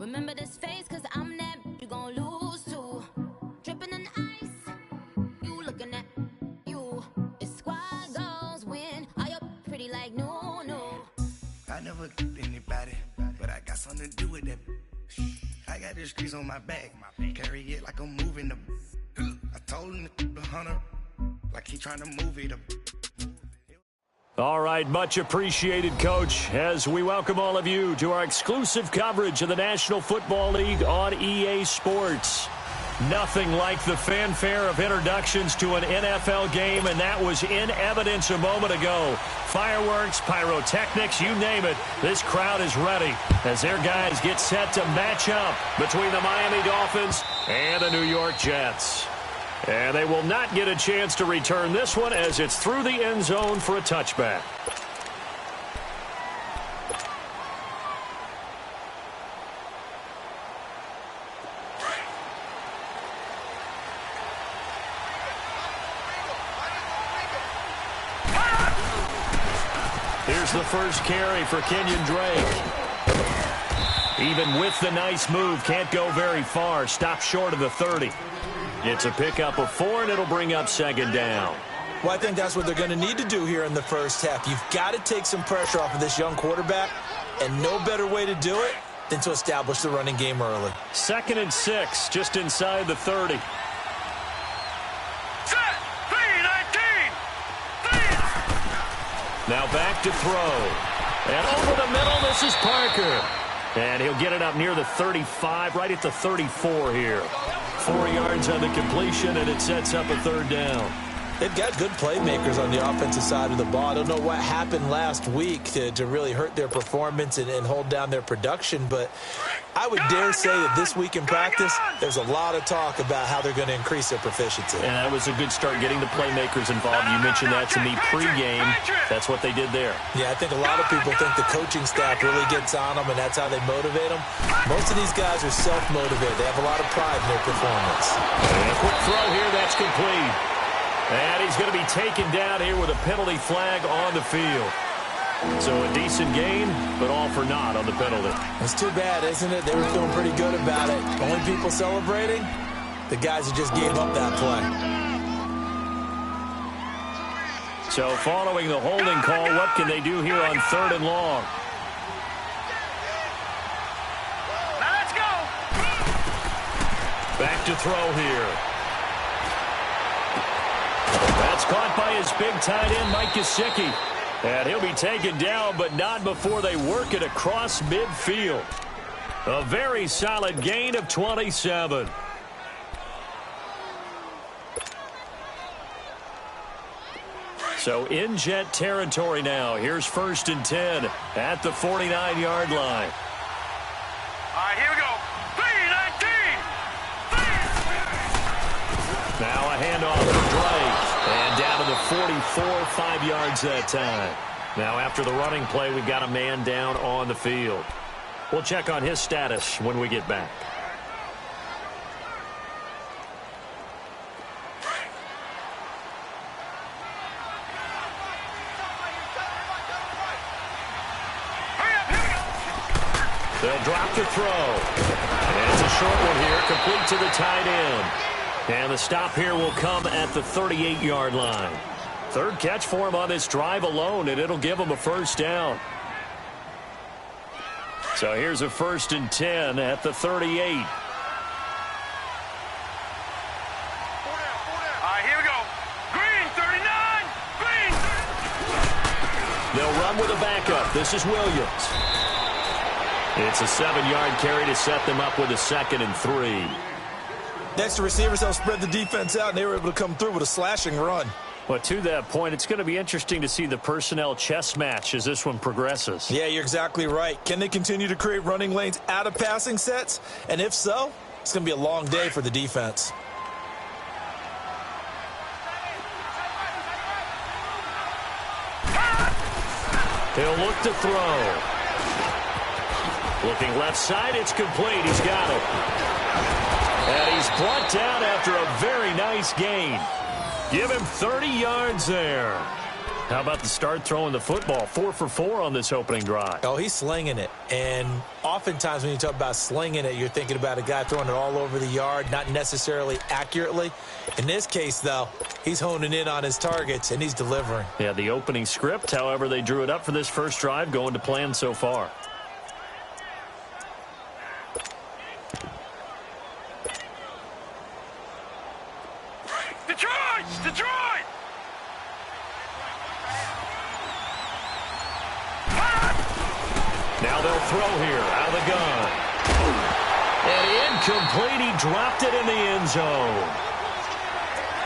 Remember this face, cause I'm that you gon' lose to. Dripping in ice, you looking at you. It's squad goals win. Are you pretty like no, no? I never anybody, but I got something to do with that. I got the streets on my back, carry it like I'm moving the. I told him the hunter, like he trying to move it up. All right, much appreciated, Coach, as we welcome all of you to our exclusive coverage of the National Football League on EA Sports. Nothing like the fanfare of introductions to an NFL game, and that was in evidence a moment ago. Fireworks, pyrotechnics, you name it, this crowd is ready as their guys get set to match up between the Miami Dolphins and the New York Jets. And they will not get a chance to return this one as it's through the end zone for a touchback. Here's the first carry for Kenyon Drake. Even with the nice move, can't go very far. Stop short of the 30. It's a pickup of 4, and it'll bring up second down. Well, I think that's what they're going to need to do here in the first half. You've got to take some pressure off of this young quarterback, and no better way to do it than to establish the running game early. 2nd and 6, just inside the 30. Set! 3-19! Now back to throw. And over the middle, this is Parker. And he'll get it up near the 35, right at the 34 here. 4 yards on the completion, and it sets up a third down. They've got good playmakers on the offensive side of the ball. I don't know what happened last week to really hurt their performance and hold down their production, but I would dare say that this week in practice, there's a lot of talk about how they're going to increase their proficiency. And that was a good start getting the playmakers involved. You mentioned that to me pregame. That's what they did there. Yeah, I think a lot of people think the coaching staff really gets on them, and that's how they motivate them. Most of these guys are self-motivated. They have a lot of pride in their performance. And a quick throw here, that's complete. And he's going to be taken down here with a penalty flag on the field. So a decent gain, but all for naught on the penalty. It's too bad, isn't it? They were feeling pretty good about it. Only people celebrating? The guys who just gave up that play. So following the holding call, what can they do here on 3rd and long? Now let's go! Back to throw here. That's caught by his big tight end, Mike Gesicki. And he'll be taken down, but not before they work it across midfield. A very solid gain of 27. So in Jet territory now. Here's 1st and 10 at the 49-yard line. All right, here we go. 3-19! Now a handoff to Drake. And down to the 44, 5 yards that time. Now after the running play, we've got a man down on the field. We'll check on his status when we get back. They'll drop the throw. And it's a short one here, complete to the tight end. And the stop here will come at the 38-yard line. 3rd catch for him on this drive alone, and it'll give him a first down. So here's a 1st and 10 at the 38. All right, here we go. Green, 39! Green! They'll run with a backup. This is Williams. It's a 7-yard carry to set them up with a 2nd and 3. Next, the receivers helped spread the defense out, and they were able to come through with a slashing run. But to that point, it's going to be interesting to see the personnel chess match as this one progresses. Yeah, you're exactly right. Can they continue to create running lanes out of passing sets? And if so, it's going to be a long day for the defense. He'll look to throw. Looking left side, it's complete. He's got it. And he's brought down after a very nice gain. Give him 30 yards there. How about the start throwing the football? 4 for 4 on this opening drive. Oh, he's slinging it. And oftentimes when you talk about slinging it, you're thinking about a guy throwing it all over the yard, not necessarily accurately. In this case, though, he's honing in on his targets, and he's delivering. Yeah, the opening script, however, they drew it up for this first drive, going to plan so far. Detroit! Detroit! Now they'll throw here out of the gun. And incomplete. He dropped it in the end zone.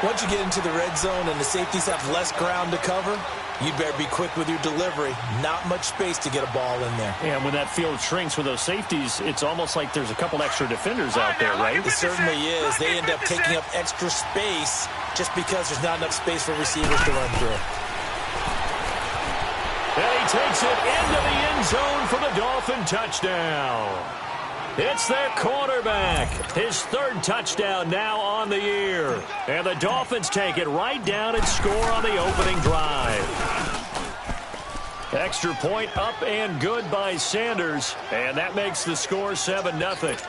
Once you get into the red zone and the safeties have less ground to cover, you better be quick with your delivery. Not much space to get a ball in there. Yeah, when that field shrinks with those safeties, it's almost like there's a couple extra defenders out there, right? It certainly is. They end up taking up extra space just because there's not enough space for receivers to run through. And he takes it into the end zone for the Dolphin touchdown. It's their quarterback. His third touchdown now on the year. And the Dolphins take it right down and score on the opening drive. Extra point up and good by Sanders. And that makes the score 7-0.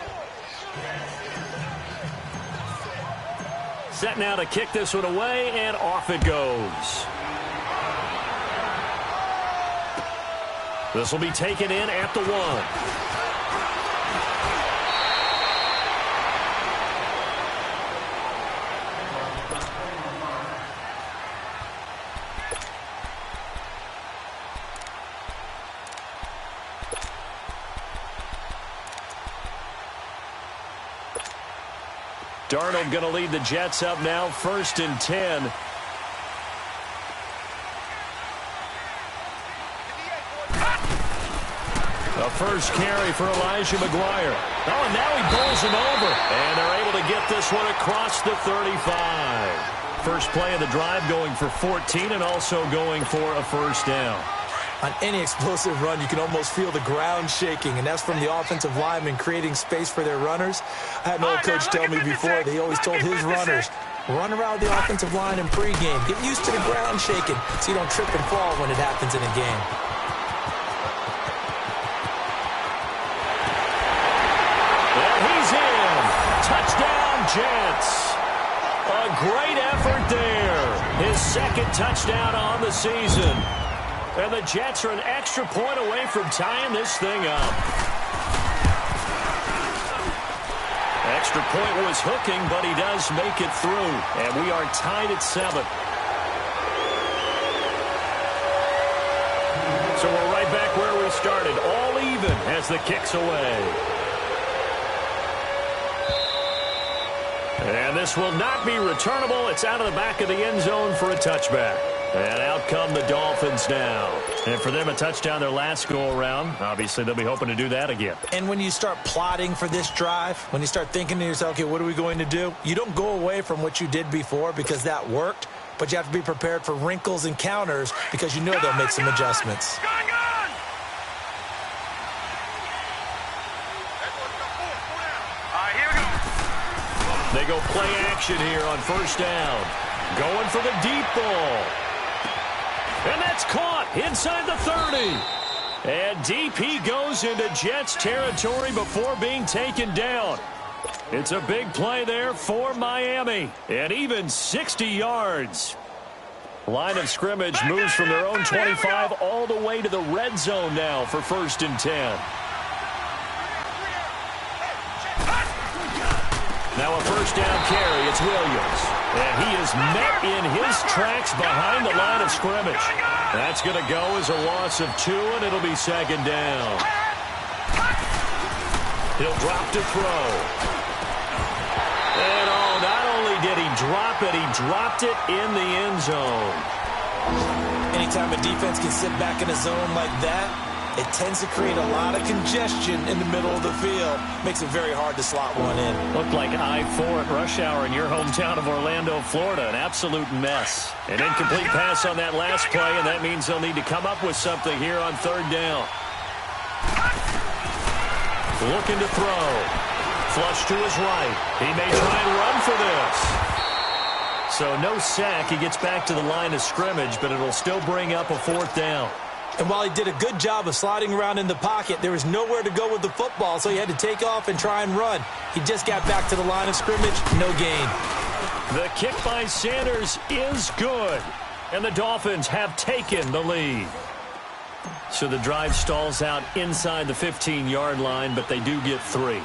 Set now to kick this one away, and off it goes. This will be taken in at the 1. Darnold going to lead the Jets up now, 1st and 10. A first carry for Elijah McGuire. Oh, and now he bowls him over. And they're able to get this one across the 35. First play of the drive going for 14 and also going for a first down. On any explosive run, you can almost feel the ground shaking, and that's from the offensive linemen creating space for their runners. I had an old coach tell me before, they always told his runners, run around the offensive line in pregame. Get used to the ground shaking so you don't trip and fall when it happens in a game. And he's in. Touchdown, Jets. A great effort there. His second touchdown on the season. And the Jets are an extra point away from tying this thing up. Extra point was hooking, but he does make it through. And we are tied at 7. So we're right back where we started. All even as the kick's away. And this will not be returnable. It's out of the back of the end zone for a touchback. And out come the Dolphins now. And for them, a touchdown their last go-around. Obviously, they'll be hoping to do that again. And when you start plotting for this drive, when you start thinking to yourself, okay, what are we going to do? You don't go away from what you did before because that worked, but you have to be prepared for wrinkles and counters because you know they'll make some adjustments. They go play action here on first down. Going for the deep ball. And that's caught inside the 30. And deep he goes into Jets territory before being taken down. It's a big play there for Miami. And even 60 yards. Line of scrimmage moves from their own 25 all the way to the red zone now for 1st and 10. Now a first down carry. It's Williams. And he is met in his tracks behind the line of scrimmage. That's going to go as a loss of 2, and it'll be 2nd down. He'll drop to throw. And not only did he drop it, he dropped it in the end zone. Anytime a defense can sit back in a zone like that, it tends to create a lot of congestion in the middle of the field. Makes it very hard to slot one in. Looked like I-4 at rush hour in your hometown of Orlando, Florida. An absolute mess. An incomplete pass on that last play, and that means they'll need to come up with something here on 3rd down. Looking to throw. Flush to his right. He may try and run for this. So no sack. He gets back to the line of scrimmage, but it'll still bring up a 4th down. And while he did a good job of sliding around in the pocket, there was nowhere to go with the football, so he had to take off and try and run. He just got back to the line of scrimmage, no gain. The kick by Sanders is good, and the Dolphins have taken the lead. So the drive stalls out inside the 15-yard line, but they do get 3.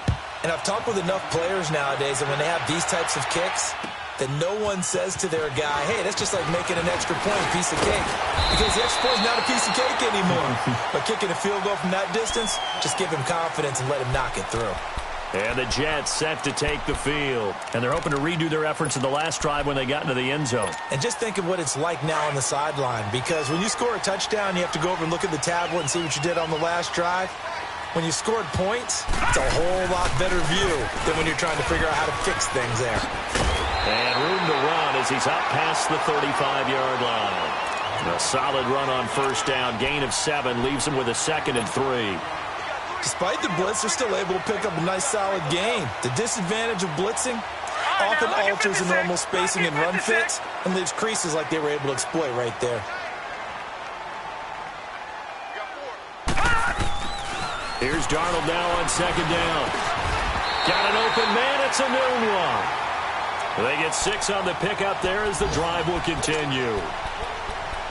And I've talked with enough players nowadays, and when they have these types of kicks, that no one says to their guy, hey, that's just like making an extra point, piece of cake. Because the extra point is not a piece of cake anymore. But kicking a field goal from that distance, just give him confidence and let him knock it through. And the Jets set to take the field. And they're hoping to redo their efforts in the last drive when they got into the end zone. And just think of what it's like now on the sideline. Because when you score a touchdown, you have to go over and look at the tablet and see what you did on the last drive. When you scored points, it's a whole lot better view than when you're trying to figure out how to fix things there. And room to run as he's out past the 35-yard line. A solid run on 1st down. Gain of 7 leaves him with a 2nd and 3. Despite the blitz, they're still able to pick up a nice solid gain. The disadvantage of blitzing often alters the normal spacing and run fits and leaves creases like they were able to exploit right there. Here's Darnold now on 2nd down. Got an open man. It's a noon one. They get 6 on the pickup there as the drive will continue.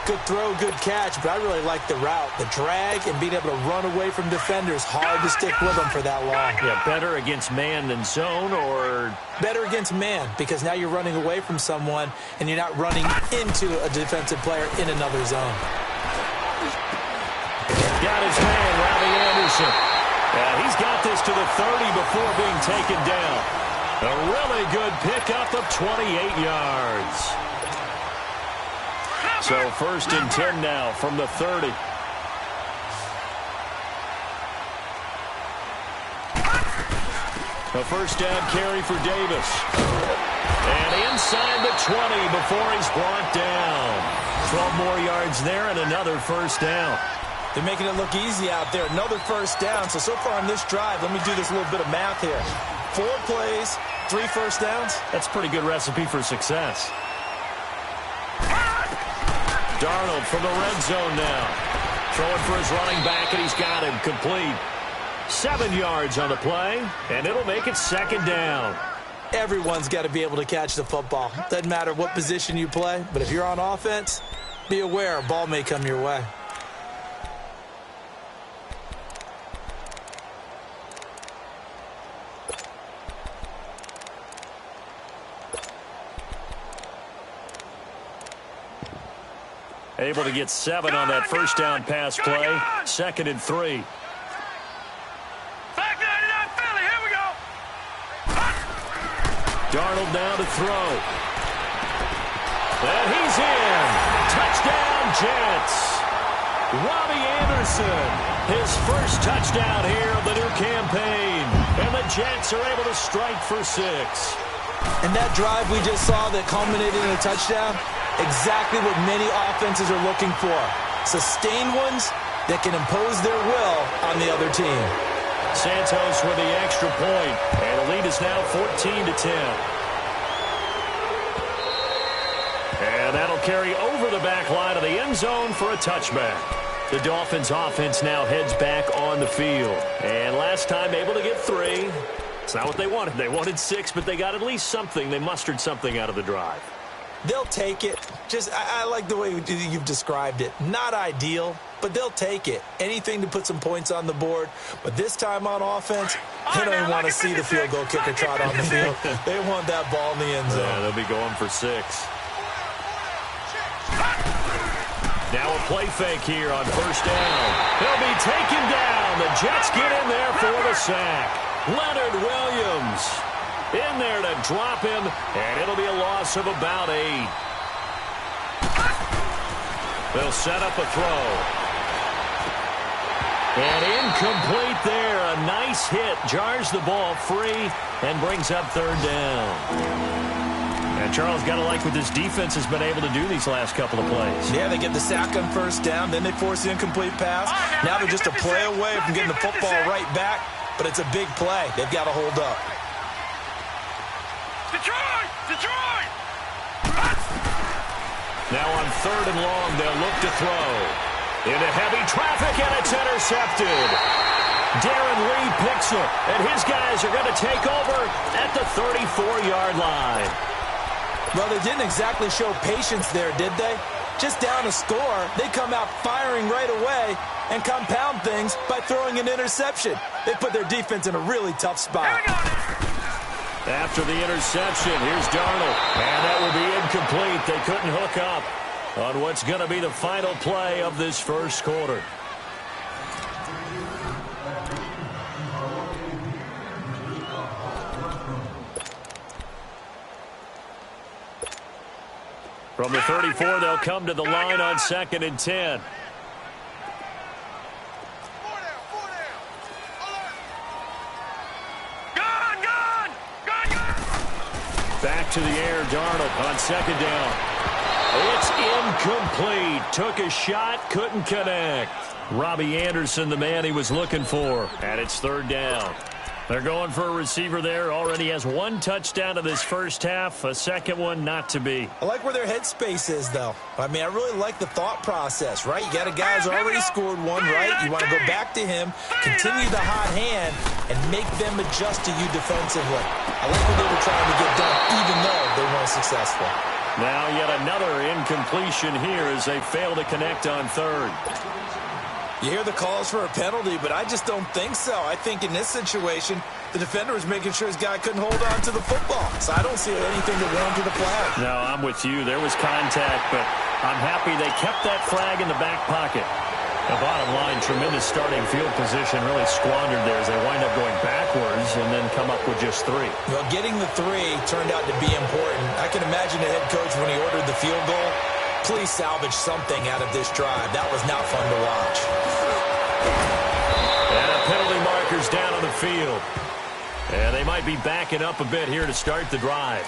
Good throw, good catch, but I really like the route. The drag and being able to run away from defenders, hard to stick with them for that long. Yeah, better against man than zone, or? Better against man, because now you're running away from someone and you're not running into a defensive player in another zone. Got his man, Robbie Anderson. He's got this to the 30 before being taken down. A really good pickup of 28 yards. So 1st and 10 now from the 30. A 1st down carry for Davis. And inside the 20 before he's brought down. 12 more yards there and another 1st down. They're making it look easy out there. Another 1st down. So far on this drive, let me do this little bit of math here. 4 plays, 3 1st downs. That's a pretty good recipe for success. Darnold from the red zone now. Throwing for his running back, and he's got him complete. 7 yards on the play, and it'll make it 2nd down. Everyone's got to be able to catch the football. Doesn't matter what position you play, but if you're on offense, be aware a ball may come your way. Able to get 7 on that 1st down pass play. 2nd and 3. Here we go. Darnold now to throw. And he's in. Touchdown, Jets. Robbie Anderson, his 1st touchdown here of the new campaign. And the Jets are able to strike for 6. And that drive we just saw that culminated in a touchdown, exactly what many offenses are looking for. Sustained ones that can impose their will on the other team. Santos with the extra point, and the lead is now 14-10. And that'll carry over the back line of the end zone for a touchback. The Dolphins offense now heads back on the field. And last time able to get 3. It's not what they wanted. They wanted 6, but they got at least something. They mustered something out of the drive. They'll take it. I like the way you've described it. Not ideal, but they'll take it. Anything to put some points on the board. But this time on offense, they don't even want to see the field goal kicker trot on the field. They want that ball in the end zone. Yeah, they'll be going for 6. Now a play fake here on 1st down. He'll be taken down. The Jets get in there for the sack. Leonard Williams in there to drop him, and it'll be a loss of about 8. They'll set up a throw. And incomplete there. A nice hit. Jars the ball free and brings up 3rd down. And Charles, got to like what this defense has been able to do these last couple of plays. Yeah, they get the sack on 1st down, then they force the incomplete pass. Now they're just a play away from getting the football right back, but it's a big play. They've got to hold up. Detroit! Detroit! Now on 3rd and long, they'll look to throw. Into heavy traffic, and it's intercepted. Darren Lee picks it, and his guys are going to take over at the 34-yard line. Well, they didn't exactly show patience there, did they? Just down a score, they come out firing right away and compound things by throwing an interception. They put their defense in a really tough spot. After the interception, here's Darnold. And that will be incomplete. They couldn't hook up on what's going to be the final play of this first quarter. From the 34, they'll come to the line on 2nd and 10. Back to the air, Darnold on 2nd down. It's incomplete. Took a shot, couldn't connect. Robbie Anderson, the man he was looking for. And it's 3rd down. They're going for a receiver there. Already has 1 touchdown in this first half. A second one not to be. I like where their headspace is, though. I mean, I really like the thought process, right? You got a guy who's already scored 1, right? You want to go back to him, continue the hot hand, and make them adjust to you defensively. I like what they were trying to get done, even though they weren't successful. Now yet another incompletion here as they fail to connect on 3rd. You hear the calls for a penalty, but I just don't think so. I think in this situation, the defender was making sure his guy couldn't hold on to the football. So I don't see anything that warranted a flag. No, I'm with you. There was contact, but I'm happy they kept that flag in the back pocket. The bottom line, tremendous starting field position, really squandered there as they wind up going backwards and then come up with just 3. Well, getting the 3 turned out to be important. I can imagine the head coach when he ordered the field goal. Please salvage something out of this drive. That was not fun to watch. And a penalty marker's down on the field. And they might be backing up a bit here to start the drive.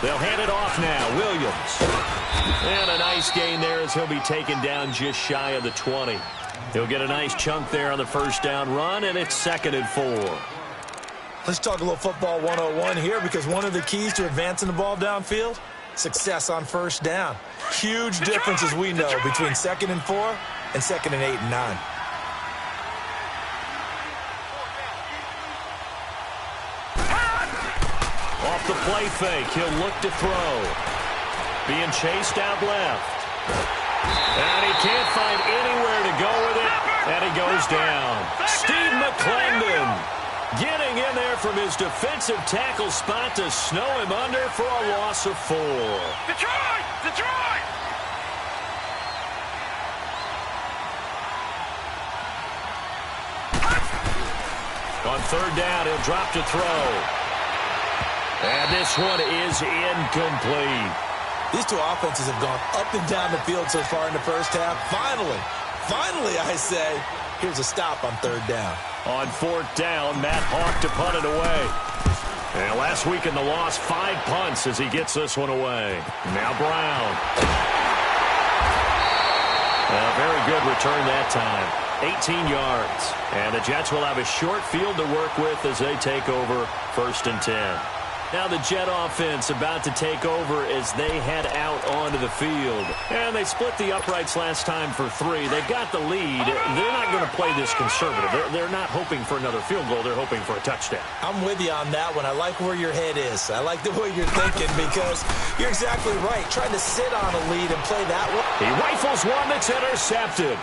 They'll hand it off now. Williams. And a nice gain there as he'll be taken down just shy of the 20. He'll get a nice chunk there on the 1st down run, and it's 2nd and 4. Let's talk a little football 101 here, because one of the keys to advancing the ball downfield, success on 1st down. Huge difference, as we know, between 2nd and 4 and 2nd and 8 and 9. Off the play fake, he'll look to throw. Being chased out left. And he can't find anywhere to go with it, and he goes down. Steve McClendon getting in there from his defensive tackle spot to snow him under for a loss of 4. Detroit! Detroit! On 3rd down, he'll drop to throw. And this one is incomplete. These two offenses have gone up and down the field so far in the first half. Finally, I say, here's a stop on 3rd down. On 4th down, Matt Hawk to punt it away. And last week in the loss, 5 punts as he gets this one away. Now Brown. A very good return that time. 18 yards. And the Jets will have a short field to work with as they take over 1st and 10. Now the Jet offense about to take over as they head out onto the field. And they split the uprights last time for 3. They've got the lead. They're not going to play this conservative. They're not hoping for another field goal. They're hoping for a touchdown. I'm with you on that one. I like where your head is. I like the way you're thinking, because you're exactly right. Trying to sit on a lead and play that one. He rifles one that's intercepted.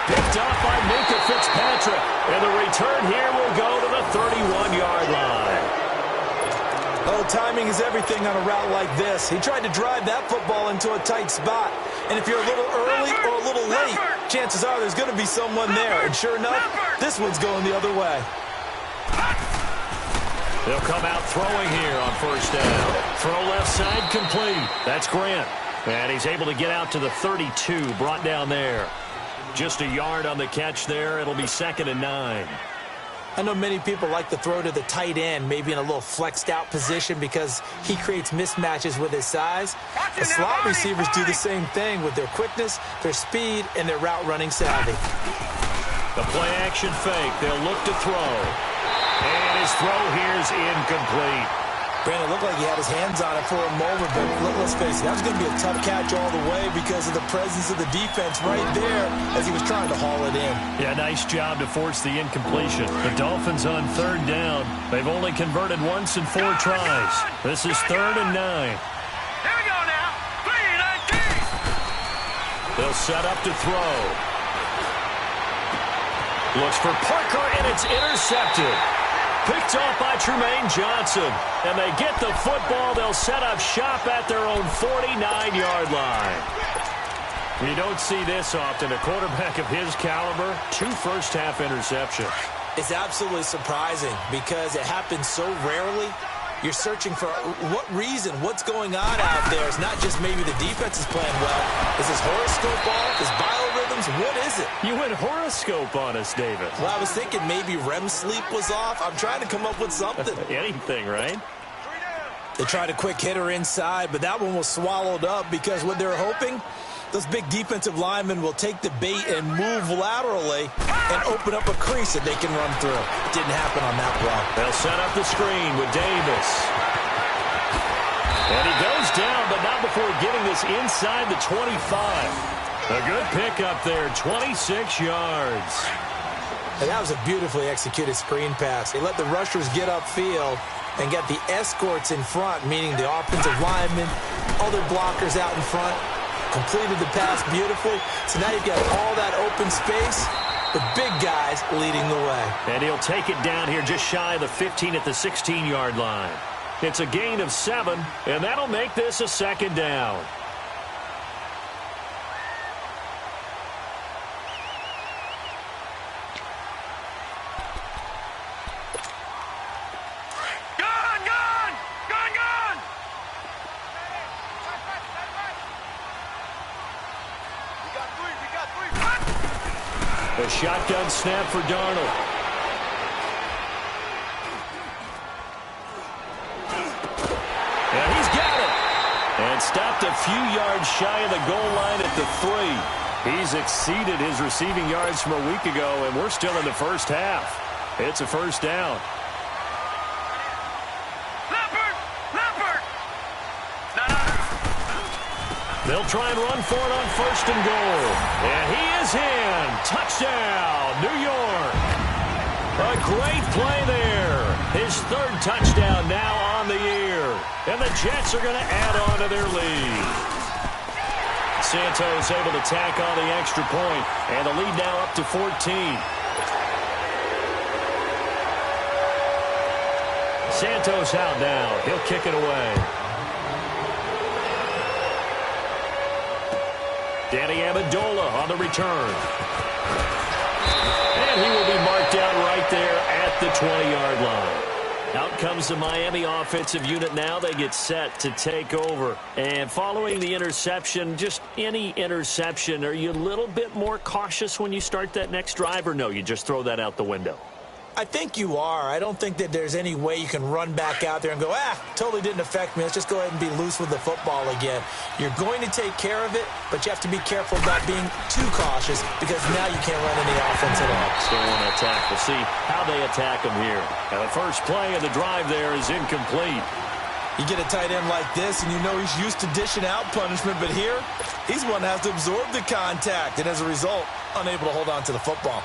Picked off by Minka Fitzpatrick. And the return here will go to the 31-yard line. Oh, timing is everything on a route like this. He tried to drive that football into a tight spot. And if you're a little early or a little late, chances are there's going to be someone there. And sure enough, this one's going the other way. They'll come out throwing here on 1st down. Throw left side complete. That's Grant. And he's able to get out to the 32, brought down there. Just a yard on the catch there. It'll be 2nd and 9. I know many people like to throw to the tight end, maybe in a little flexed out position because he creates mismatches with his size. The slot receivers do the same thing with their quickness, their speed, and their route running savvy. The play action fake. They'll look to throw. And his throw here is incomplete. Brandon, looked like he had his hands on it for a moment, but let's face it, that was going to be a tough catch all the way because of the presence of the defense right there as he was trying to haul it in. Yeah, nice job to force the incompletion. The Dolphins on 3rd down. They've only converted once in 4 tries. This is 3rd and 9. Here we go now. 3-19. They'll set up to throw. Looks for Parker, and it's intercepted. Picked off by Tremaine Johnson. And they get the football. They'll set up shop at their own 49-yard line. You don't see this often. A quarterback of his caliber, 2 first-half interceptions. It's absolutely surprising because it happens so rarely. You're searching for what reason, what's going on out there. It's not just maybe the defense is playing well. Is his horoscope off? Is biorhythms? What is it? You went horoscope on us, David. Well, I was thinking maybe REM sleep was off. I'm trying to come up with something. Anything, right? They tried a quick hitter inside, but that one was swallowed up because what they're hoping, those big defensive linemen will take the bait and move laterally and open up a crease that they can run through. It didn't happen on that play. They'll set up the screen with Davis. And he goes down, but not before getting this inside the 25. A good pickup there, 26 yards. And that was a beautifully executed screen pass. They let the rushers get upfield and get the escorts in front, meaning the offensive linemen, other blockers out in front. Completed the pass beautifully. So now you've got all that open space, the big guys leading the way. And he'll take it down here just shy of the 15 at the 16-yard line. It's a gain of 7, and that'll make this a 2nd down. A shotgun snap for Darnold. And he's got it. And stopped a few yards shy of the goal line at the 3. He's exceeded his receiving yards from a week ago, and we're still in the first half. It's a 1st down. They'll try and run for it on 1st and goal. And he is in. Touchdown, New York. A great play there. His 3rd touchdown now on the year. And the Jets are going to add on to their lead. Santos able to tack on the extra point. And the lead now up to 14. Santos out now. He'll kick it away. Danny Amendola on the return. And he will be marked down right there at the 20-yard line. Out comes the Miami offensive unit now. They get set to take over. And following the interception, just any interception, are you a little bit more cautious when you start that next drive, or no, you just throw that out the window? I think you are. I don't think that there's any way you can run back out there and go, totally didn't affect me. Let's just go ahead and be loose with the football again. You're going to take care of it, but you have to be careful about being too cautious because now you can't run any offense at all. Still want to attack. We'll see how they attack them here. Now the first play of the drive there is incomplete. You get a tight end like this, and you know he's used to dishing out punishment, but here, he's one that has to absorb the contact, and as a result, unable to hold on to the football.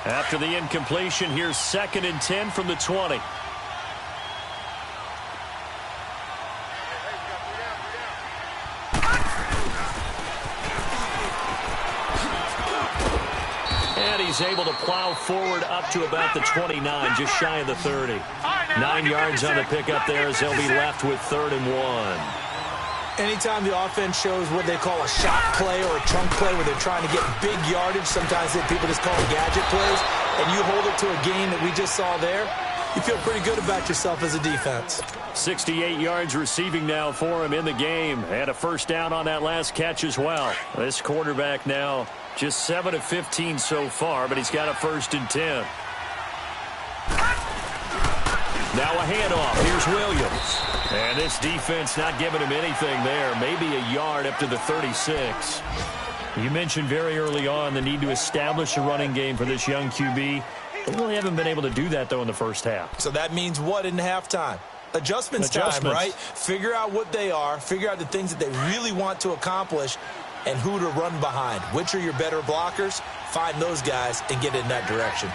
After the incompletion, here's 2nd and 10 from the 20. And he's able to plow forward up to about the 29, just shy of the 30. 9 yards on the pickup there as they'll be left with 3rd and 1. Anytime the offense shows what they call a shot play or a chunk play where they're trying to get big yardage, sometimes people just call them gadget plays, and you hold it to a gain that we just saw there, you feel pretty good about yourself as a defense. 68 yards receiving now for him in the game. Had a 1st down on that last catch as well. This quarterback now just 7 of 15 so far, but he's got a 1st and 10. Now a handoff. Here's Williams. And this defense not giving him anything there. Maybe a yard up to the 36. You mentioned very early on the need to establish a running game for this young QB. They really haven't been able to do that, though, in the first half. So that means what in halftime? Adjustments time, right? Figure out what they are. Figure out the things that they really want to accomplish and who to run behind. Which are your better blockers? Find those guys and get in that direction.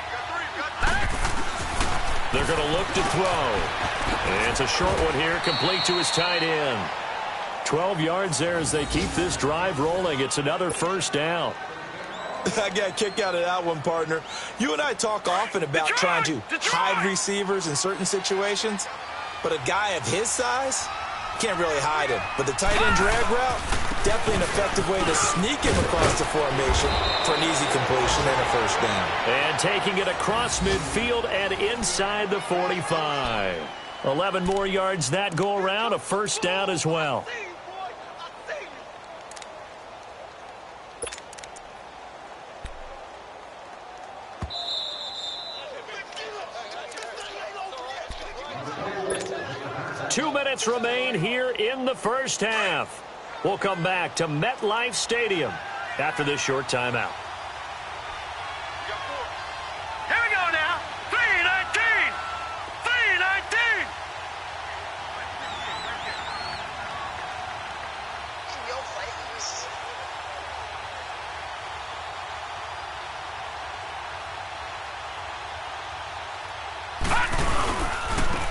They're going to look to throw. It's a short one here, complete to his tight end. 12 yards there as they keep this drive rolling. It's another first down. I got a kick out of that one, partner. You and I talk often about trying to hide receivers in certain situations, but a guy of his size can't really hide him. But the tight end drag route, definitely an effective way to sneak him across the formation for an easy completion and a first down. And taking it across midfield and inside the 45. 11 more yards that go around, a first down as well. Two minutes remain here in the first half. We'll come back to MetLife Stadium after this short timeout. Here we go now. 3:19. 3:19. In your face.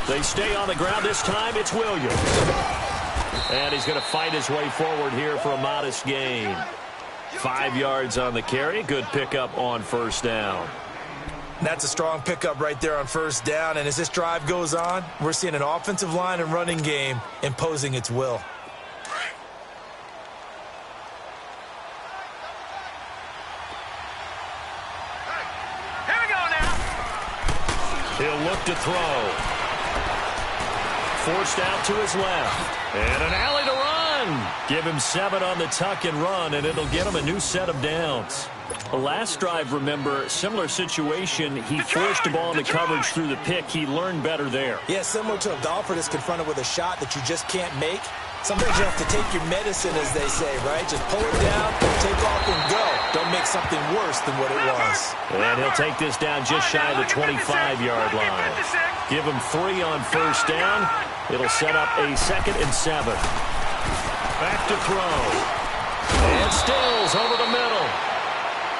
They stay on the ground. This time it's Williams. And he's going to fight his way forward here for a modest gain. 5 yards on the carry. Good pickup on first down. That's a strong pickup right there on first down. And as this drive goes on, we're seeing an offensive line and running game imposing its will. Here we go now. He'll look to throw. Forced out to his left. And an alley to run. Give him 7 on the tuck and run, and it'll get him a new set of downs. The last drive, remember, similar situation. He forced the ball into coverage through the pick. He learned better there. Yeah, similar to a golfer that's confronted with a shot that you just can't make. Sometimes you have to take your medicine, as they say, right? Just pull it down, take off, and go. Don't make something worse than what it was. And he'll take this down just shy of the 25-yard line. Give him 3 on first down. It'll set up a 2nd and 7. Back to throw. And Stills over the middle.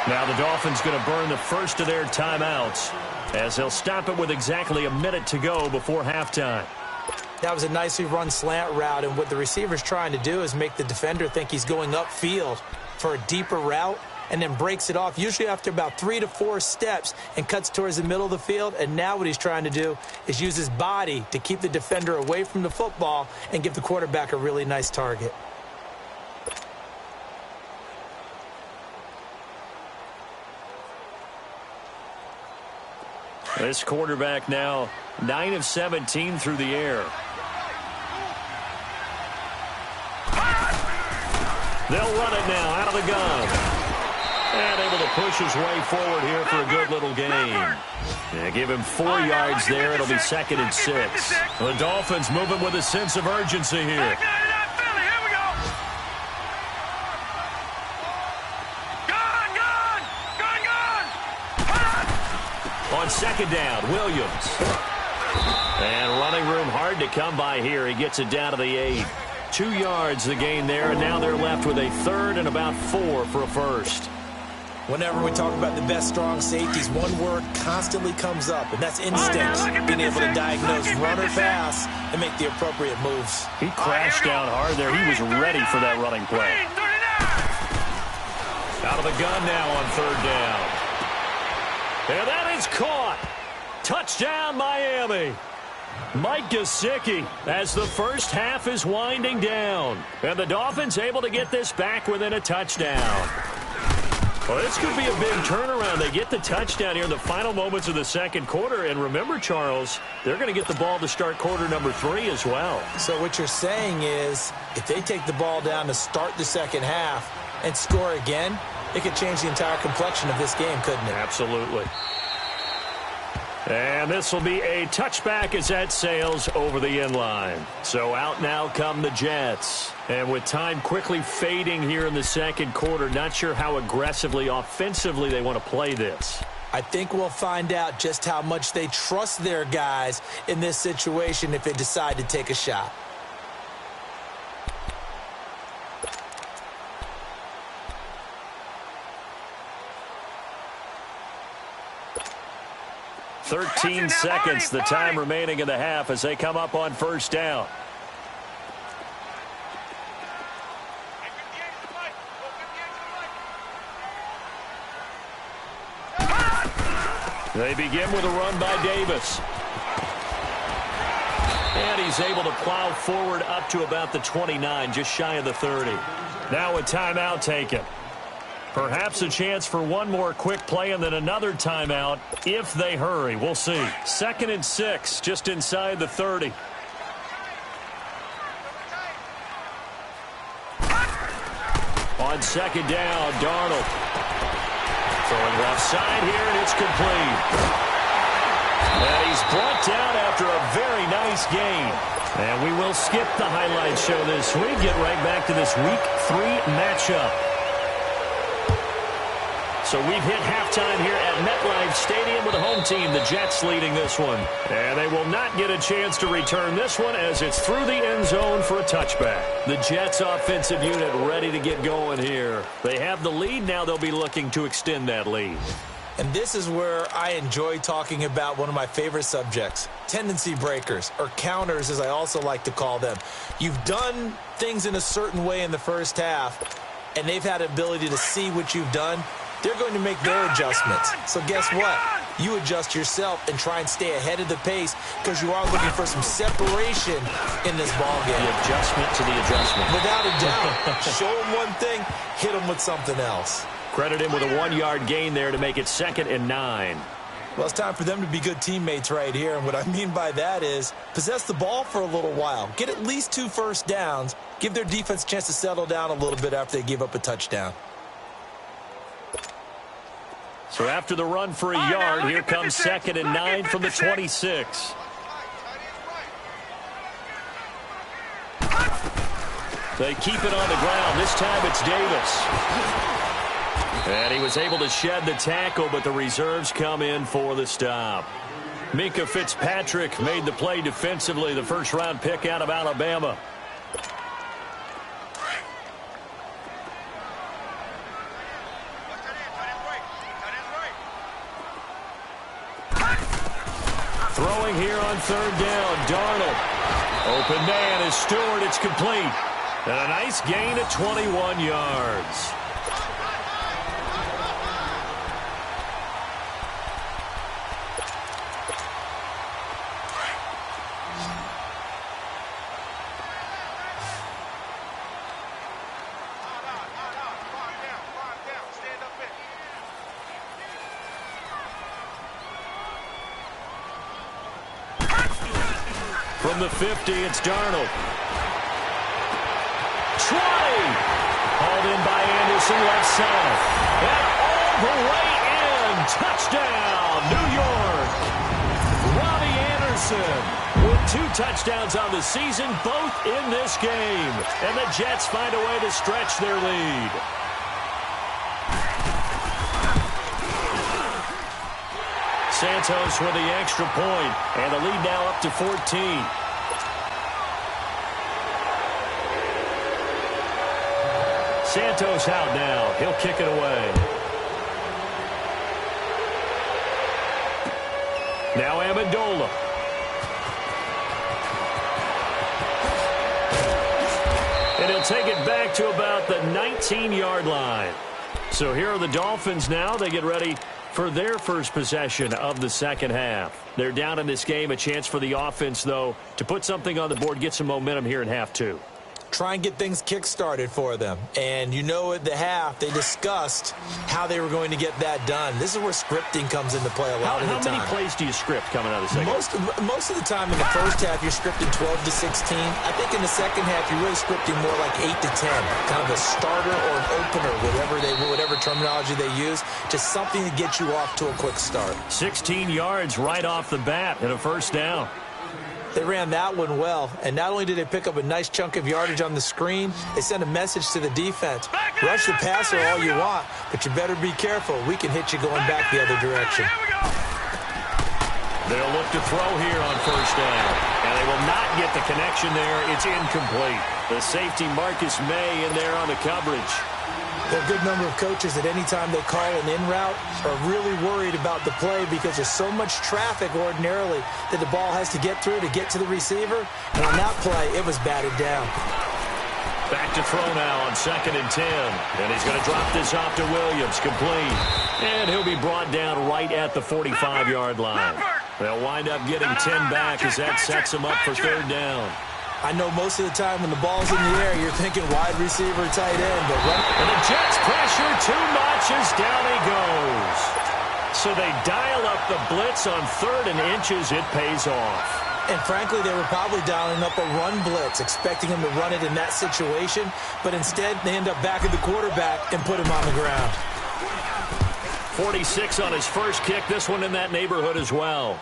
Now the Dolphins going to burn the first of their timeouts as they'll stop it with exactly a minute to go before halftime. That was a nicely run slant route, and what the receiver's trying to do is make the defender think he's going upfield for a deeper route and then breaks it off, usually after about 3 to 4 steps, and cuts towards the middle of the field. And now what he's trying to do is use his body to keep the defender away from the football and give the quarterback a really nice target. This quarterback now 9 of 17 through the air. They'll run it now out of the gun. And able to push his way forward here for a good little gain. Yeah, give him 4 yards there. It'll be 2nd and 6. The Dolphins moving with a sense of urgency here. On 2nd down, Williams. And running room hard to come by here. He gets it down to the 8. 2 yards the gain there, and now they're left with a 3rd and about 4 for a first. Whenever we talk about the best strong safeties, one word constantly comes up, and that's instinct. Being able to diagnose run or pass and make the appropriate moves. He crashed down hard there. He was ready for that running play. Out of the gun now on 3rd down. And that is caught. Touchdown, Miami. Mike Gesicki as the first half is winding down. And the Dolphins able to get this back within a touchdown. Well, this could be a big turnaround. They get the touchdown here in the final moments of the second quarter. And remember, Charles, they're going to get the ball to start quarter number 3 as well. So what you're saying is if they take the ball down to start the second half and score again, it could change the entire complexion of this game, couldn't it? Absolutely. And this will be a touchback as that sails over the end line. So out now come the Jets. And with time quickly fading here in the second quarter, not sure how aggressively, offensively they want to play this. I think we'll find out just how much they trust their guys in this situation if they decide to take a shot. "13 seconds, the time remaining in the half as they come up on first down. They begin with a run by Davis. And he's able to plow forward up to about the 29, just shy of the 30. Now a timeout taken. Perhaps a chance for one more quick play and then another timeout if they hurry. We'll see. 2nd and 6, just inside the 30. On second down, Darnold. Throwing left side here, and it's complete. And he's brought down after a very nice gain. And we will skip the highlight show this week. Get right back to this Week 3 matchup. So we've hit halftime here at MetLife Stadium with the home team, the Jets, leading this one. And they will not get a chance to return this one as it's through the end zone for a touchback. The Jets offensive unit ready to get going here. They have the lead. Now they'll be looking to extend that lead. And this is where I enjoy talking about one of my favorite subjects, tendency breakers, or counters as I also like to call them. You've done things in a certain way in the first half, and they've had the ability to see what you've done. They're going to make their adjustments. So guess what? You adjust yourself and try and stay ahead of the pace because you are looking for some separation in this ballgame. The adjustment to the adjustment. Without a doubt. Show them one thing, hit them with something else. Credit him with a 1-yard gain there to make it 2nd and 9. Well, it's time for them to be good teammates right here. And what I mean by that is possess the ball for a little while. Get at least 2 first downs. Give their defense a chance to settle down a little bit after they give up a touchdown. So after the run for a yard, here comes 2nd and 9 from the 26. They keep it on the ground. This time it's Davis. And he was able to shed the tackle, but the reserves come in for the stop. Minkah Fitzpatrick made the play defensively, the first-round pick out of Alabama. Throwing here on 3rd down, Darnold. Open man is Stewart. It's complete. And a nice gain of 21 yards. From the 50, it's Darnold. 20! Hauled in by Anderson, left side. And all the way in. Touchdown, New York. Robbie Anderson with 2 touchdowns on the season, both in this game. And the Jets find a way to stretch their lead. Santos with the extra point, and the lead now up to 14. Santos out now. He'll kick it away. Now Amendola. And he'll take it back to about the 19-yard line. So here are the Dolphins now. They get ready for their first possession of the second half. They're down in this game. A chance for the offense, though, to put something on the board, get some momentum here in half 2. try and get things kick-started for them. And you know at the half, they discussed how they were going to get that done. This is where scripting comes into play a lot of the time. How many plays do you script coming out of the second? Most of the time in the first half, you're scripting 12 to 16. I think in the second half, you're really scripting more like 8 to 10. Kind of a starter or an opener, whatever terminology they use. Just something to get you off to a quick start. 16 yards right off the bat and a first down. They ran that one well, and not only did they pick up a nice chunk of yardage on the screen, they sent a message to the defense. Rush the passer all you want, but you better be careful. We can hit you going back the other direction. They'll look to throw here on first down, and they will not get the connection there. It's incomplete. The safety Marcus May in there on the coverage. There are a good number of coaches that any time they call an in route are really worried about the play because there's so much traffic ordinarily that the ball has to get through to get to the receiver. And on that play, it was batted down. Back to throw now on 2nd and 10. And he's going to drop this off to Williams, complete. And he'll be brought down right at the 45-yard line. They'll wind up getting 10 back as that sets them up for 3rd down. I know most of the time when the ball's in the air, you're thinking wide receiver, tight end. But and the Jets pressure too much as down he goes. So they dial up the blitz on 3rd and inches. It pays off. And frankly, they were probably dialing up a run blitz, expecting him to run it in that situation. But instead, they end up back at the quarterback and put him on the ground. 46 on his first kick. This one in that neighborhood as well.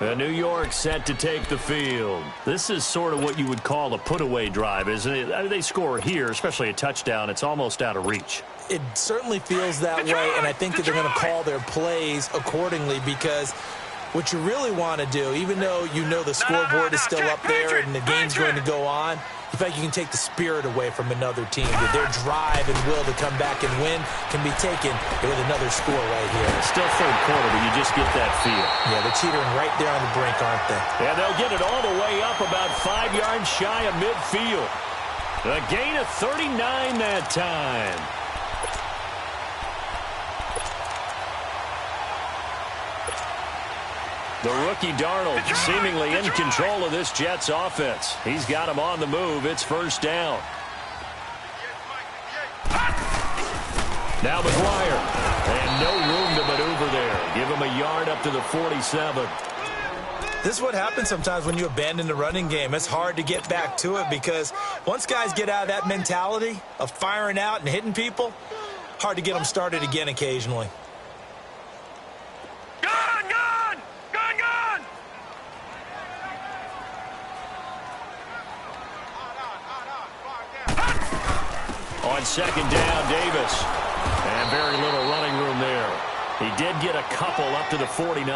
New York set to take the field. This is sort of what you would call a put-away drive, isn't it? I mean, they score here, especially a touchdown. It's almost out of reach. It certainly feels that way, and I think that they're going to call their plays accordingly because what you really want to do, even though you know the scoreboard is still up there and the game's going to go on, you feel like you can take the spirit away from another team. That their drive and will to come back and win can be taken with another score right here. It's still 3rd quarter, but you just get that feel. Yeah, they're teetering right there on the brink, aren't they? And they'll get it all the way up about 5 yards shy of midfield. A gain of 39 that time. The rookie Darnold seemingly in control of this Jets offense. He's got him on the move. It's 1st down. Now McGuire. And no room to maneuver there. Give him a yard up to the 47. This is what happens sometimes when you abandon the running game. It's hard to get back to it because once guys get out of that mentality of firing out and hitting people, hard to get them started again occasionally. On 2nd down, Davis. And very little running room there. He did get a couple up to the 49.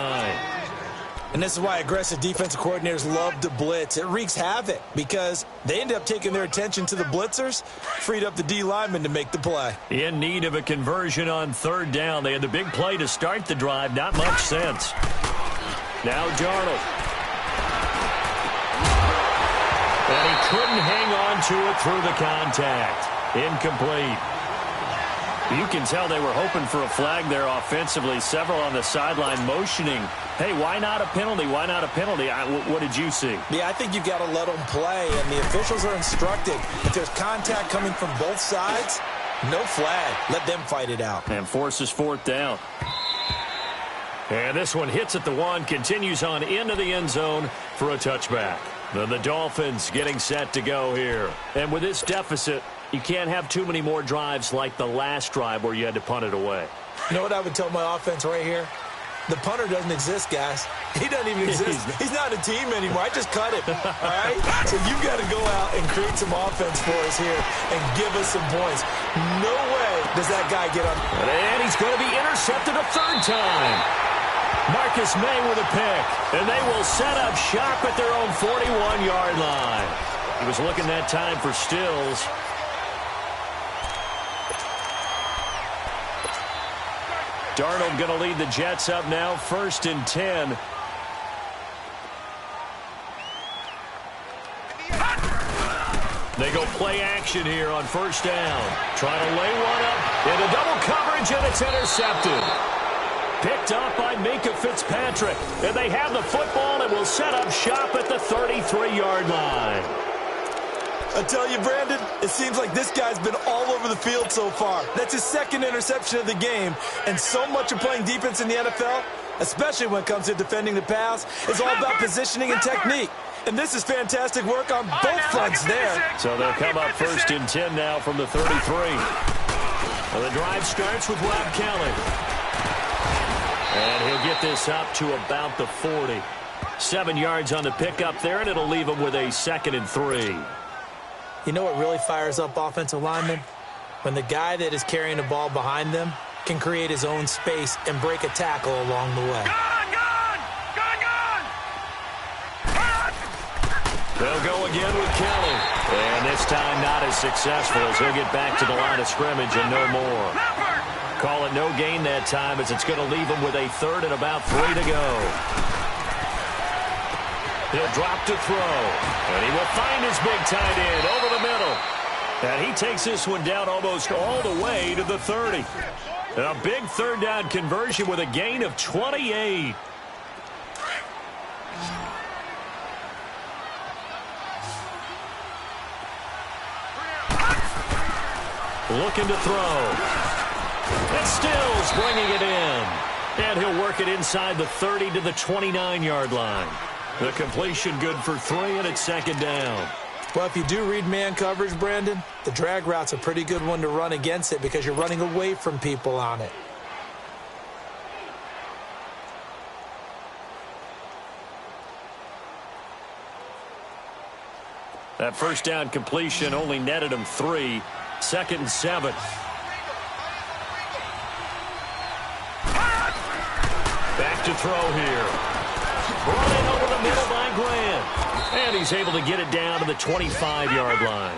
And this is why aggressive defensive coordinators love to blitz. It wreaks havoc because they end up taking their attention to the blitzers, freed up the D lineman to make the play. In need of a conversion on 3rd down. They had the big play to start the drive. Not much sense. Now Darnold. And he couldn't hang on to it through the contact. Incomplete. You can tell they were hoping for a flag there offensively. Several on the sideline motioning. Hey, why not a penalty? Why not a penalty? What did you see? Yeah, I think you've got to let them play, and the officials are instructed. If there's contact coming from both sides, no flag. Let them fight it out. And forces 4th down. And this one hits at the 1, continues on into the end zone for a touchback. Then the Dolphins getting set to go here. And with this deficit, you can't have too many more drives like the last drive where you had to punt it away. You know what I would tell my offense right here? The punter doesn't exist, guys. He doesn't even exist. He's not a team anymore. I just cut him, all right? So you've got to go out and create some offense for us here and give us some points. No way does that guy get on. And he's going to be intercepted a 3rd time. Marcus May with a pick, and they will set up shop at their own 41-yard line. He was looking that time for Stills. Darnold going to lead the Jets up now, 1st and 10. They go play action here on 1st down. Trying to lay one up into double coverage, and it's intercepted. picked off by Minka Fitzpatrick. And they have the football and will set up shop at the 33-yard line. I tell you, Brandon, it seems like this guy's been all over the field so far. That's his second interception of the game. And so much of playing defense in the NFL, especially when it comes to defending the pass, is all about positioning and technique. And this is fantastic work on both fronts there. So they'll come up 1st and 10 now from the 33. Well, the drive starts with Rob Kelly. And he'll get this up to about the 40. 7 yards on the pickup there, and it'll leave him with a 2nd and 3. You know what really fires up offensive linemen? When the guy that is carrying the ball behind them can create his own space and break a tackle along the way. They'll go again with Kelly. And this time not as successful as he'll get back to the line of scrimmage and no more. Call it no gain that time as it's going to leave him with a 3rd and about 3 to go. He'll drop to throw. And he will find his big tight end over the middle. And he takes this one down almost all the way to the 30. A big 3rd down conversion with a gain of 28. Looking to throw. And Stills bringing it in. And he'll work it inside the 30 to the 29-yard line. The completion good for 3, and it's 2nd down. Well, if you do read man coverage, Brandon, the drag route's a pretty good one to run against it because you're running away from people on it. That 1st down completion only netted him 3. 2nd and 7. Back to throw here. Brought in over the middle by Grant. And he's able to get it down to the 25-yard line.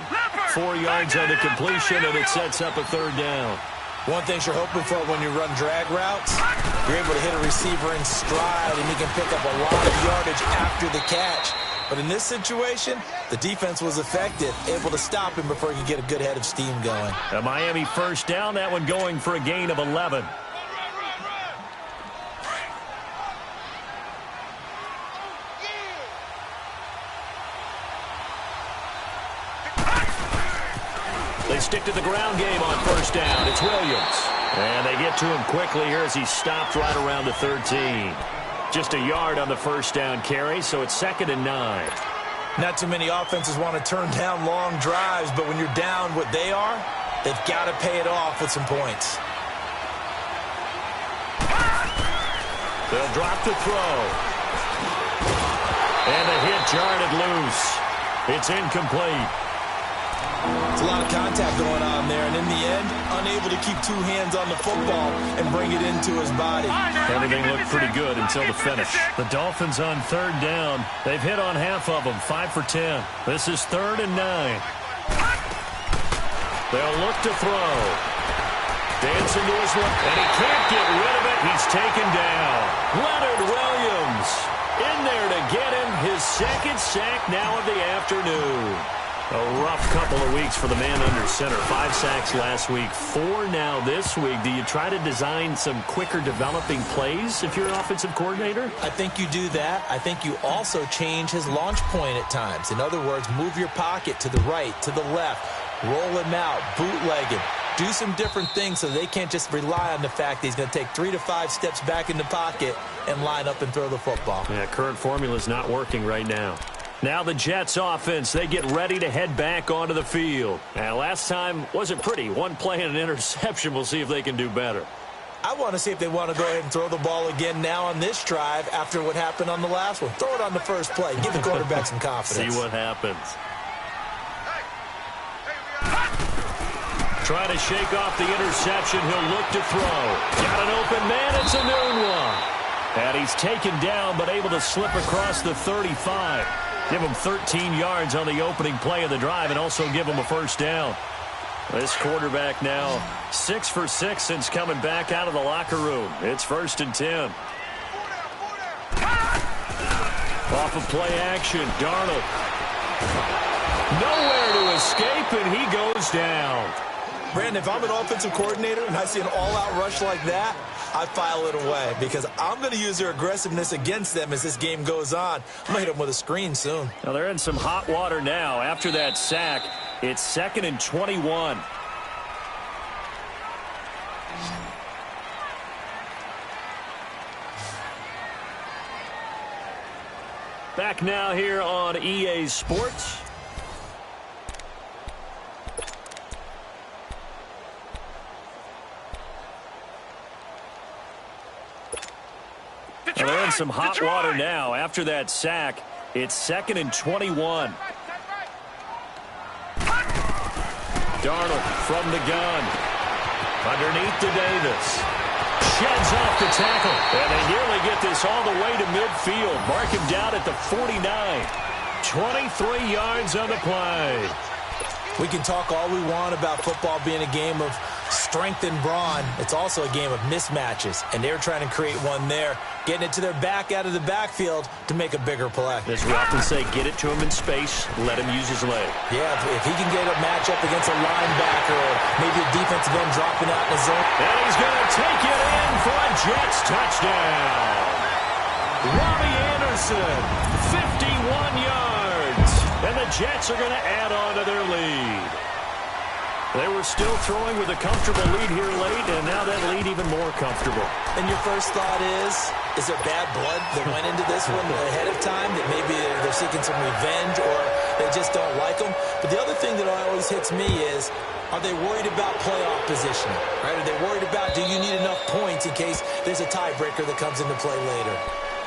4 yards on the completion, and it sets up a 3rd down. One thing you're hoping for when you run drag routes, you're able to hit a receiver in stride, and he can pick up a lot of yardage after the catch. But in this situation, the defense was effective, able to stop him before he could get a good head of steam going. A Miami 1st down, that one going for a gain of 11. They stick to the ground game on 1st down. It's Williams. And they get to him quickly here as he stopped right around the 13. Just a yard on the 1st down carry, so it's 2nd and 9. Not too many offenses want to turn down long drives, but when you're down what they are, they've got to pay it off with some points. They'll drop to throw. And the hit jarred it loose. It's incomplete. It's a lot of contact going on there, and in the end, unable to keep 2 hands on the football and bring it into his body. Everything looked pretty good until the finish. The Dolphins on 3rd down. They've hit on half of them, 5 for 10. This is 3rd and 9. They'll look to throw. Dancing to his left, and he can't get rid of it. He's taken down. Leonard Williams in there to get him his 2nd sack now of the afternoon. A rough couple of weeks for the man under center. 5 sacks last week, 4 now this week. Do you try to design some quicker developing plays if you're an offensive coordinator? I think you do that. I think you also change his launch point at times. In other words, move your pocket to the right, to the left, roll him out, bootleg him. Do some different things so they can't just rely on the fact that he's going to take 3 to 5 steps back in the pocket and line up and throw the football. Yeah, current formula is not working right now. Now the Jets offense, they get ready to head back onto the field. Now last time wasn't pretty. 1 play and an interception. We'll see if they can do better. I want to see if they want to go ahead and throw the ball again now on this drive after what happened on the last one. Throw it on the first play. Give the quarterback some confidence. See what happens. Trying to shake off the interception. He'll look to throw. Got an open man. It's a noon one. And he's taken down but able to slip across the 35. Give him 13 yards on the opening play of the drive and also give him a 1st down. This quarterback now 6 for 6 since coming back out of the locker room. It's 1st and 10. Off of play action, Darnold. Nowhere to escape, and he goes down. Brandon, if I'm an offensive coordinator and I see an all-out rush like that, I file it away because I'm going to use their aggressiveness against them as this game goes on. I'm going to hit them with a screen soon. Now they're in some hot water now after that sack. It's 2nd and 21. Back now here on EA Sports. Well, they're in some hot water now after that sack. It's 2nd and 21. Darnold from the gun. Underneath to Davis. Sheds off the tackle. And they nearly get this all the way to midfield. Mark him down at the 49. 23 yards on the play. We can talk all we want about football being a game of strength and brawn. It's also a game of mismatches, and they're trying to create one there, getting it to their back out of the backfield to make a bigger play. As we often say, get it to him in space, let him use his leg. Yeah, if he can get a matchup against a linebacker or maybe a defensive end dropping out in the zone. And he's going to take it in for a Jets touchdown. Robbie Anderson, 51 yards. And the Jets are going to add on to their lead. They were still throwing with a comfortable lead here late, and now that lead even more comfortable. And your first thought is there bad blood that went into this one ahead of time, that maybe they're seeking some revenge or they just don't like them? But the other thing that always hits me is, are they worried about playoff positioning? Right? Are they worried about, do you need enough points in case there's a tiebreaker that comes into play later?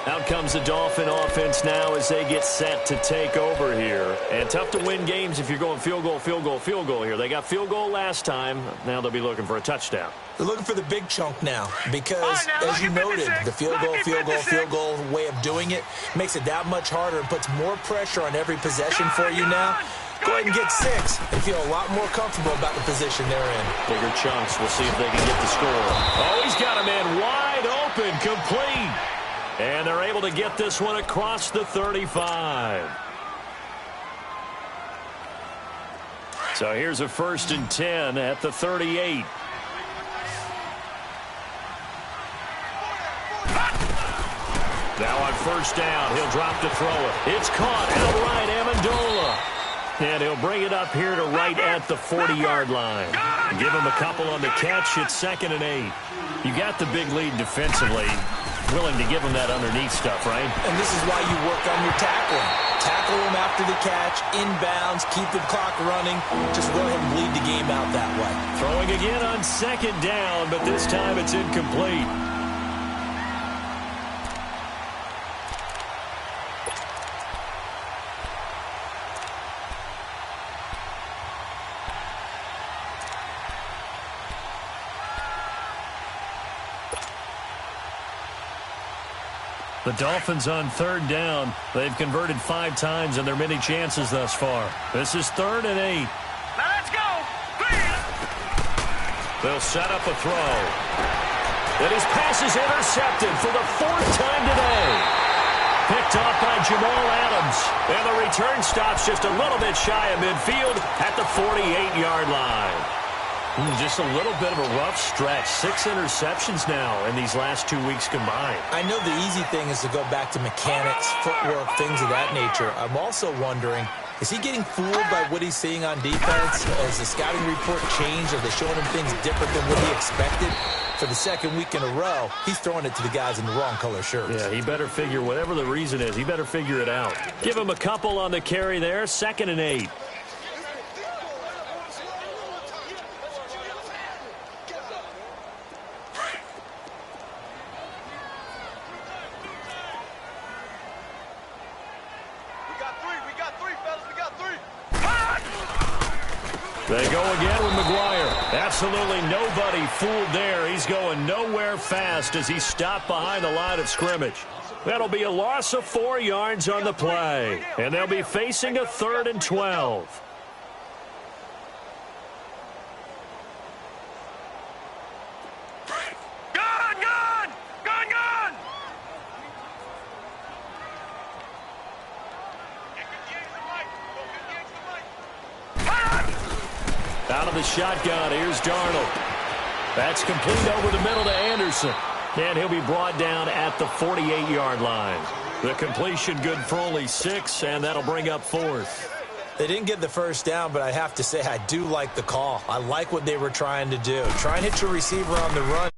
Out comes the Dolphin offense now as they get set to take over here. And tough to win games if you're going field goal, field goal, field goal here. They got field goal last time. Now they'll be looking for a touchdown. They're looking for the big chunk now because, as you noted, the field goal way of doing it makes it that much harder and puts more pressure on every possession for you now. Go ahead and get 6 and feel a lot more comfortable about the position they're in. Bigger chunks. We'll see if they can get the score. Oh, he's got a man wide open, complete. And they're able to get this one across the 35. So here's a 1st and 10 at the 38. Now on 1st down, he'll drop to throw it. It's caught outright, Amendola. And he'll bring it up here to right at the 40-yard line. Give him a couple on the catch. It's 2nd and 8. You got the big lead defensively. Willing to give them that underneath stuff, right? And this is why you work on your tackling. Tackle them after the catch, inbounds, keep the clock running. Just go ahead and bleed the game out that way. Throwing again on 2nd down, but this time it's incomplete. The Dolphins on 3rd down. They've converted 5 times in their many chances thus far. This is 3rd and 8. Now let's go. Please. They'll set up a throw. And his pass is intercepted for the 4th time today. Picked off by Jamal Adams. And the return stops just a little bit shy of midfield at the 48-yard line. Just a little bit of a rough stretch. 6 interceptions now in these last 2 weeks combined. I know the easy thing is to go back to mechanics, footwork, things of that nature. I'm also wondering, is he getting fooled by what he's seeing on defense? Has the scouting report changed? Are they showing him things different than what he expected? For the 2nd week in a row, he's throwing it to the guys in the wrong color shirts. Yeah, he better figure, whatever the reason is, he better figure it out. Give him a couple on the carry there. 2nd and 8. They go again with McGuire. Absolutely nobody fooled there. He's going nowhere fast as he stopped behind the line of scrimmage. That'll be a loss of 4 yards on the play. And they'll be facing a 3rd and 12. Out of the shotgun, here's Darnold. That's complete over the middle to Anderson. And he'll be brought down at the 48-yard line. The completion good for only 6, and that'll bring up 4th. They didn't get the first down, but I have to say I do like the call. I like what they were trying to do. Try and hit your receiver on the run.